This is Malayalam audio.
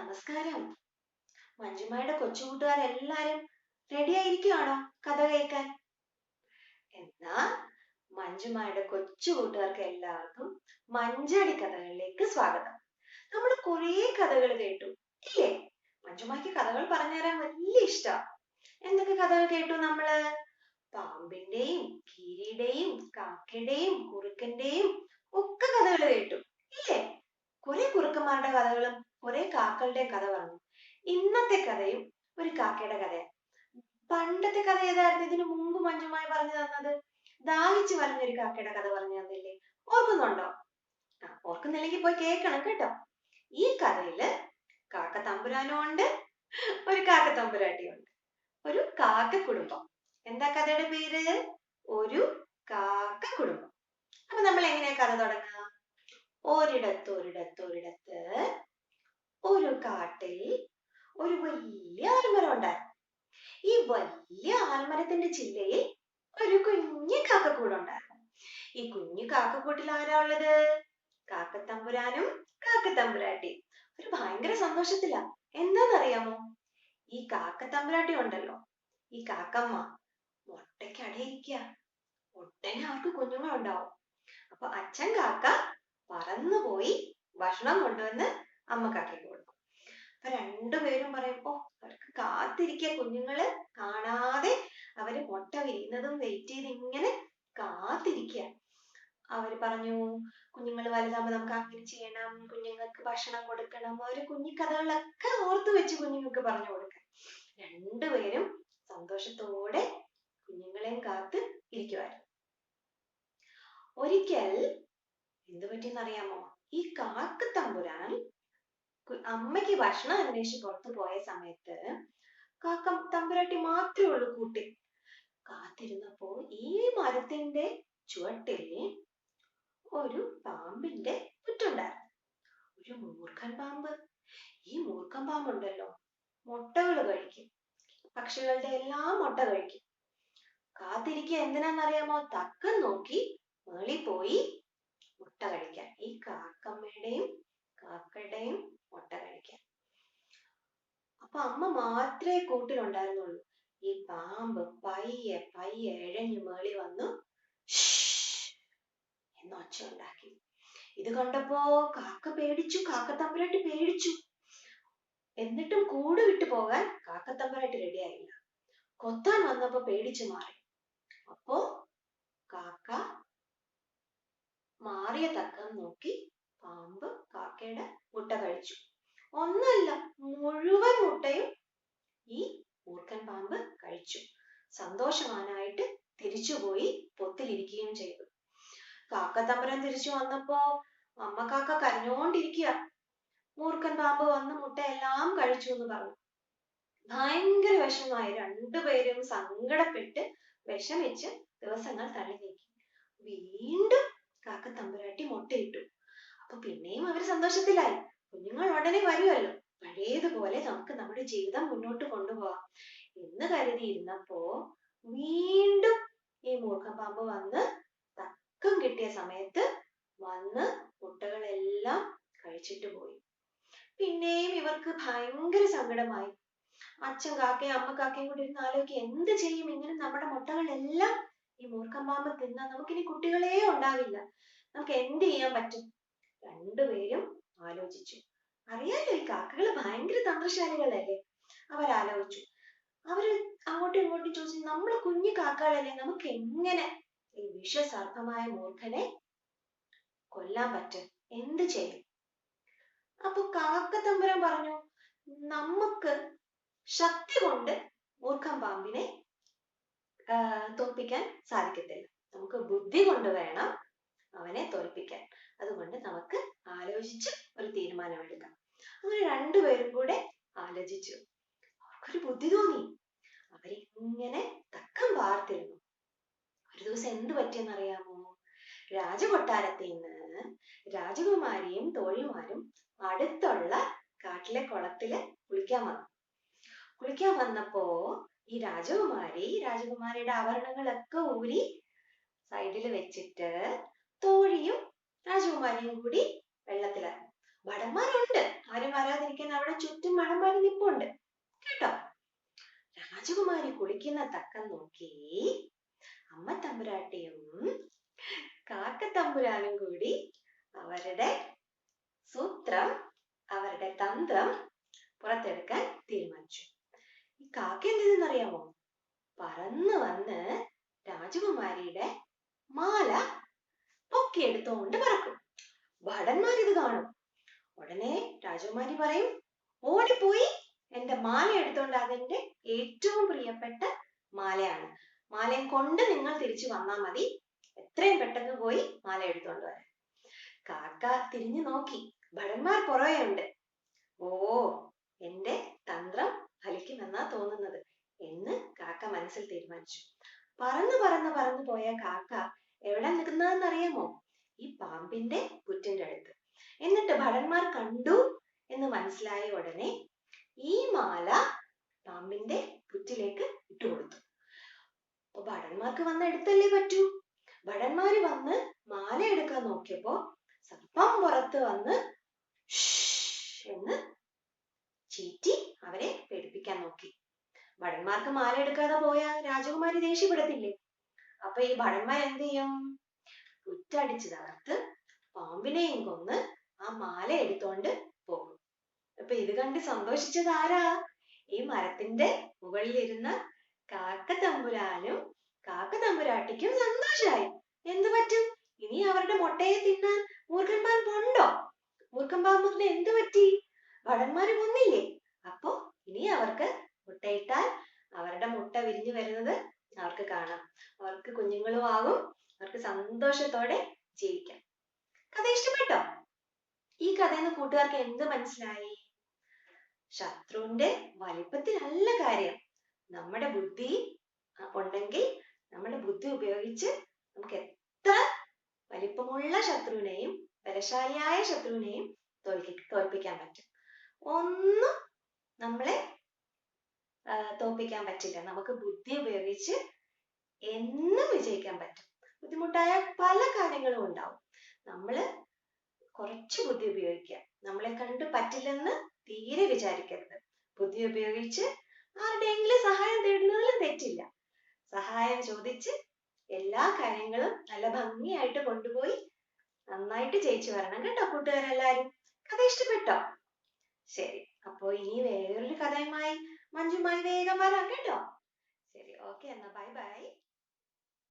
നമസ്കാരം. മഞ്ജുമ്മയുടെ കൊച്ചുകൂട്ടുകാരെല്ലാരും റെഡി ആയിരിക്കുവാണോ കഥ കേൾക്കാൻ? എന്നാ മഞ്ജുമ്മയുടെ കൊച്ചു കൂട്ടുകാർക്ക് എല്ലാവർക്കും മഞ്ചാടി കഥകളിലേക്ക് സ്വാഗതം. നമ്മൾ കുറേ കഥകൾ കേട്ടു ഇല്ലേ? മഞ്ജുമ്മയ്ക്ക് കഥകൾ പറഞ്ഞു തരാൻ വലിയ ഇഷ്ടാ. എന്തൊക്കെ കഥകൾ കേട്ടു നമ്മള്? പാമ്പിന്റെയും കീരിയുടെയും കാക്കയുടെയും കുറുക്കന്റെയും ഒക്കെ കഥകൾ കേട്ടു ഇല്ലേ? കുറെ കുറുക്കന്മാരുടെ കഥകളും കുറെ കാക്കകളുടെ കഥ പറഞ്ഞു. ഇന്നത്തെ കഥയും ഒരു കാക്കയുടെ കഥയാണ്. പണ്ടത്തെ കഥ ഏതായിരുന്നു ഇതിനു മുമ്പ് മഞ്ജുമായി പറഞ്ഞു തന്നത്? ദാഹിച്ചു വലഞ്ഞൊരു കാക്കയുടെ കഥ പറഞ്ഞു തന്നില്ലേ? ഓർക്കുന്നുണ്ടോ? ഓർക്കുന്നില്ലെങ്കിൽ പോയി കേൾക്കണം കേട്ടോ. ഈ കഥയില് കാക്ക തമ്പുരാനും ഉണ്ട്, ഒരു കാക്ക തമ്പുരാട്ടിയും ഉണ്ട്. ഒരു കാക്ക കുടുംബം. എന്താ കഥയുടെ പേര്? ഒരു കാക്ക കുടുംബം. അപ്പൊ നമ്മൾ എങ്ങനെയാ കഥ തുടങ്ങുക? ഒരിടത്ത് ഒരു കാട്ടിൽ ഒരു വലിയ ആൽമരം ഉണ്ടായിരുന്നു. ഈ വലിയ ആൽമരത്തിന്റെ ചില്ലയിൽ ഒരു കുഞ്ഞു കാക്കക്കൂട് ഉണ്ടായിരുന്നു. ഈ കുഞ്ഞു കാക്കക്കൂട്ടിൽ ആരാ ഉള്ളത്? കാക്കത്തമ്പുരാനും കാക്കത്തമ്പുരാട്ടിയും. ഒരു ഭയങ്കര സന്തോഷത്തിലാ. എന്താന്നറിയാമോ? ഈ കാക്കത്തമ്പുരാട്ടി ഉണ്ടല്ലോ, ഈ കാക്കമ്മ മുട്ടയ്ക്ക് അടയിരിക്കുക. ഉടനെ അവർക്ക് കുഞ്ഞുങ്ങൾ ഉണ്ടാവും. അപ്പൊ അച്ഛൻ കാക്ക പറന്നുപോയി ഭക്ഷണം കൊണ്ടുവന്ന് അമ്മ കാക്കയ്ക്ക് കൊടുക്കും. അപ്പൊ രണ്ടുപേരും പറയും, ഓ അവർക്ക് കാത്തിരിക്കുക, കുഞ്ഞുങ്ങള് കാണാതെ അവര് മുട്ട വിരിയുന്നതും വെയിറ്റ് ചെയ്ത് ഇങ്ങനെ കാത്തിരിക്കുക. അവര് പറഞ്ഞു, കുഞ്ഞുങ്ങൾ വലുതാകുമ്പോ നമുക്ക് അങ്ങനെ ചെയ്യണം, കുഞ്ഞുങ്ങൾക്ക് ഭക്ഷണം കൊടുക്കണം, അവര് കുഞ്ഞിക്കഥകളൊക്കെ ഓർത്തു വെച്ച് കുഞ്ഞുങ്ങൾക്ക് പറഞ്ഞു കൊടുക്കാൻ. രണ്ടുപേരും സന്തോഷത്തോടെ കുഞ്ഞുങ്ങളെയും കാത്ത് ഇരിക്കുവായിരുന്നു. ഒരിക്കൽ എന്തു പറ്റിയെന്നറിയാമോ? ഈ കാക്കത്തമ്പുരാൻ അമ്മയ്ക്ക് ഭക്ഷണം അന്വേഷിച്ച് പുറത്തു പോയ സമയത്ത് കാക്ക തമ്പുരാട്ടി മാത്രമേ ഉള്ളൂ കൂട്ടിൽ. കാത്തിരുന്നപ്പോ ഈ മരത്തിന്റെ ചുവട്ടിൽ ഒരു പാമ്പിന്റെ പുറ്റുണ്ടായിരുന്നു. ഒരു മൂർഖൻ പാമ്പ്. ഈ മൂർഖൻ പാമ്പുണ്ടല്ലോ, മുട്ടകൾ കഴിക്കും. പക്ഷികളുടെ എല്ലാം മുട്ട കഴിക്കും. കാത്തിരിക്കുക എന്തിനാന്നറിയാമോ? തക്കം നോക്കി മേളിൽ പോയി മുട്ട കഴിക്കാൻ. ഈ കാക്കമ്മയുടെയും കാക്കയുടെയും മുട്ട കഴിക്കാൻ. അപ്പൊ അമ്മ മാത്രമേ കൂട്ടിലുണ്ടായിരുന്നുള്ളൂ. ഈ പാമ്പ് പയ്യെ പയ്യെ എഴഞ്ഞു മേളി വന്നു എന്ന് ഒച്ച ഉണ്ടാക്കി. ഇത് കണ്ടപ്പോ കാക്ക പേടിച്ചു, കാക്കത്തമ്പുരാട്ടി പേടിച്ചു. എന്നിട്ടും കൂട് വിട്ടു പോകാൻ കാക്കത്തമ്പുരാട്ടി റെഡിയായില്ല. കൊത്താൻ വന്നപ്പോ പേടിച്ചു മാറി. അപ്പോ കാക്ക മാറിയ തക്കം നോക്കി പാമ്പ് കാക്കയുടെ മുട്ട കഴിച്ചു. ഒന്നല്ല, മുഴുവൻ മുട്ടയും ഈ മൂർഖൻ പാമ്പ് കഴിച്ചു. സന്തോഷവാനായിട്ട് തിരിച്ചുപോയി പൊത്തിലിരിക്കുകയും ചെയ്തു. കാക്കത്തമ്പുരാൻ തിരിച്ചു വന്നപ്പോ അമ്മ കാക്ക കരഞ്ഞോണ്ടിരിക്കുക. മൂർഖൻ പാമ്പ് വന്ന് മുട്ടയെല്ലാം കഴിച്ചു എന്ന് പറഞ്ഞു. ഭയങ്കര വിഷമായി. രണ്ടുപേരും സങ്കടപ്പെട്ട് വിഷമിച്ച് ദിവസങ്ങൾ തള്ളി നീക്കി. വീണ്ടും കാക്കത്തമ്പുരാട്ടി മുട്ടയിട്ടു. അപ്പൊ പിന്നെയും അവർ സന്തോഷത്തിലായി. കുഞ്ഞുങ്ങൾ ഉടനെ വരുമല്ലോ, പഴയതുപോലെ നമുക്ക് നമ്മുടെ ജീവിതം മുന്നോട്ട് കൊണ്ടുപോകാം എന്ന് കരുതിയിരുന്നപ്പോ വീണ്ടും ഈ മൂർഖൻ പാമ്പ് വന്ന് തക്കം കിട്ടിയ സമയത്ത് വന്ന് മുട്ടകളെല്ലാം കഴിച്ചിട്ട് പോയി. പിന്നെയും ഇവർക്ക് ഭയങ്കര സങ്കടമായി. അച്ഛൻ കാക്കയും അമ്മ കാക്കയും കൂടി ഇരുന്ന് ആലോചിക്കുക, എന്ത് ചെയ്യും? ഇങ്ങനെ നമ്മുടെ മുട്ടകളെല്ലാം ഈ മൂർഖൻ പാമ്പ് തിന്നാ നമുക്കിനി കുട്ടികളേ ഉണ്ടാവില്ല. നമുക്ക് എന്ത് ചെയ്യാൻ പറ്റും? രണ്ടുപേരും ആലോചിച്ചു. അറിയാലോ, ഈ കാക്കകള് ഭയങ്കര തന്ത്രശാലികളല്ലേ. അവരാലോചിച്ചു. അവര് അങ്ങോട്ടും ഇങ്ങോട്ടും ചോദിച്ചു, നമ്മള് കുഞ്ഞു കാക്കകളല്ലേ, നമുക്ക് എങ്ങനെ ഈ വിഷസർപ്പമായ മൂർഖനെ കൊല്ലാൻ പറ്റും? എന്ത് ചെയ്യും? അപ്പൊ കാക്കത്തമ്പുരാൻ പറഞ്ഞു, നമുക്ക് ശക്തി കൊണ്ട് മൂർഖൻ പാമ്പിനെ തോൽപ്പിക്കാൻ സാധിക്കത്തില്ല. നമുക്ക് ബുദ്ധി കൊണ്ട് വേണം അവനെ തോൽപ്പിക്കാൻ. അതുകൊണ്ട് നമുക്ക് ആലോചിച്ച് ഒരു തീരുമാനമെടുക്കാം. അങ്ങനെ രണ്ടുപേരും കൂടെ ആലോചിച്ചു. അവർക്കൊരു ബുദ്ധി തോന്നി. അവരിങ്ങനെ തക്കം പാർത്തിരുന്നു. ഒരു ദിവസം എന്ത് പറ്റിയെന്നറിയാമോ? രാജകൊട്ടാരത്തിൽ നിന്ന് രാജകുമാരിയും തോഴിമാരും അടുത്തുള്ള കാട്ടിലെ കുളത്തില് കുളിക്കാൻ വന്നു. കുളിക്കാൻ വന്നപ്പോ ഈ രാജകുമാരിയുടെ ആഭരണങ്ങളൊക്കെ ഊരി സൈഡിൽ വെച്ചിട്ട് തോഴിയും രാജകുമാരിയും കൂടി വെള്ളത്തിലിറങ്ങി. ഭടന്മാരുണ്ട്, ആരും വരാതിരിക്കാൻ അവിടെ ചുറ്റും ഭടന്മാര് നിപ്പുണ്ട് കേട്ടോ. രാജകുമാരി കുളിക്കുന്ന തക്കം നോക്കി അമ്മ തമ്പുരാട്ടിയും കാക്കത്തമ്പുരാനും കൂടി അവരുടെ സൂത്രം, അവരുടെ തന്ത്രം പുറത്തെടുക്കാൻ തീരുമാനിച്ചു. ഈ കാക്ക എന്ത് ചെയ്തെന്നറിയാമോ? പറന്നു വന്ന് രാജകുമാരിയുടെ മാല പൊക്കിയെടുത്തുകൊണ്ട് പറക്കും. ഭടന്മാരിത് കാണും. ഉടനെ രാജകുമാരി പറയും, ഓടിപ്പോയി എന്റെ മാല എടുത്തോണ്ട്, അതെന്റെ ഏറ്റവും പ്രിയപ്പെട്ട മാലയാണ്. മാലയും കൊണ്ട് നിങ്ങൾ തിരിച്ചു വന്നാൽ മതി. എത്രയും പെട്ടെന്ന് പോയി മാല എടുത്തോണ്ട് വരാൻ. കാക്ക തിരിഞ്ഞു നോക്കി. ഭടന്മാർ പുറകെയുണ്ട്. ഓ, എന്റെ തന്ത്രം ഫലിക്കുമെന്നാ തോന്നുന്നത് എന്ന് കാക്ക മനസ്സിൽ തീരുമാനിച്ചു. പറന്ന് പറന്ന് പറന്നു പോയ കാക്ക എവിടെ നിൽക്കുന്നതെന്ന് അറിയാമോ? ഈ പാമ്പിന്റെ പുറ്റിന്റെ അടുത്ത്. എന്നിട്ട് ഭടന്മാർ കണ്ടു എന്ന് മനസ്സിലായ ഉടനെ ഈ മാല പാമ്പിന്റെ പുറ്റിലേക്ക് ഇട്ടുകൊടുത്തു. അപ്പൊ ഭടന്മാർക്ക് വന്ന് എടുത്തല്ലേ പറ്റൂ. ഭടന്മാര് വന്ന് മാല എടുക്കാൻ നോക്കിയപ്പോ സർപ്പം പുറത്ത് വന്ന് എന്ന് ചീറ്റി അവരെ പേടിപ്പിക്കാൻ നോക്കി. ഭടന്മാർക്ക് മാല എടുക്കാതെ പോയ രാജകുമാരി ദേഷ്യപ്പെടത്തില്ലേ? അപ്പൊ ഈ ഭടന്മാർ എന്ത് ചെയ്യും? കുറ്റടിച്ച് തകർത്ത് പാമ്പിനെയും കൊന്ന് ആ മാല എടുത്തോണ്ട് പോകും. അപ്പൊ ഇത് കണ്ട് സന്തോഷിച്ചത് ആരാ? ഈ മരത്തിന്റെ മുകളിലിരുന്ന കാക്കത്തമ്പുരാനും കാക്കത്തമ്പുരാട്ടിക്കും സന്തോഷായി. എന്ത് പറ്റും? ഇനി അവരുടെ മുട്ടയെ തിന്നാൻ മൂർഖൻ പാമ്പ് ഉണ്ടോ? മൂർഖൻ പാമ്പിന് എന്ത് പറ്റി? ഭടന്മാര് കൊന്നില്ലേ? അപ്പൊ ഇനി അവർക്ക് മുട്ടയിട്ടാൽ അവരുടെ മുട്ട വിരിഞ്ഞു വരുന്നത് അവർക്ക് കാണാം. അവർക്ക് കുഞ്ഞുങ്ങളും ആകും. അവർക്ക് സന്തോഷത്തോടെ ജീവിക്കാം. കഥ ഇഷ്ടപ്പെട്ടോ? ഈ കഥയിൽ നിന്ന് കൂട്ടുകാർക്ക് എന്ത് മനസ്സിലായി? ശത്രുവിന്റെ വലിപ്പത്തിലല്ല കാര്യം. നമ്മുടെ ബുദ്ധി ഉണ്ടെങ്കിൽ നമ്മുടെ ബുദ്ധി ഉപയോഗിച്ച് നമുക്ക് എത്ര വലിപ്പമുള്ള ശത്രുവിനെയും ബലശാലിയായ ശത്രുവിനെയും തോൽപ്പിക്കാൻ പറ്റും. ഒന്നും നമ്മളെ തോൽപ്പിക്കാൻ പറ്റില്ല. നമുക്ക് ബുദ്ധി ഉപയോഗിച്ച് എന്നും വിജയിക്കാൻ പറ്റും. ബുദ്ധിമുട്ടായ പല കാര്യങ്ങളും ഉണ്ടാവും. നമ്മള് കുറച്ച് ബുദ്ധി ഉപയോഗിക്കുക. നമ്മളെ കണ്ട് പറ്റില്ലെന്ന് തീരെ വിചാരിക്കരുത്. ബുദ്ധി ഉപയോഗിച്ച് ആരുടെയെങ്കിലും സഹായം തേടുന്നതിലും തെറ്റില്ല. സഹായം ചോദിച്ച് എല്ലാ കാര്യങ്ങളും നല്ല ഭംഗിയായിട്ട് കൊണ്ടുപോയി നന്നായിട്ട് ജയിച്ചു വരണം കേട്ടോ കൂട്ടുകാരെല്ലാരും. കഥ ഇഷ്ടപ്പെട്ടോ? ശരി, അപ്പോ ഇനി വേറൊരു കഥയുമായി മഞ്ജുമായി വേഗം വരാം കേട്ടോ. ശരി, ഓക്കെ, എന്നാ ബൈ ബൈ.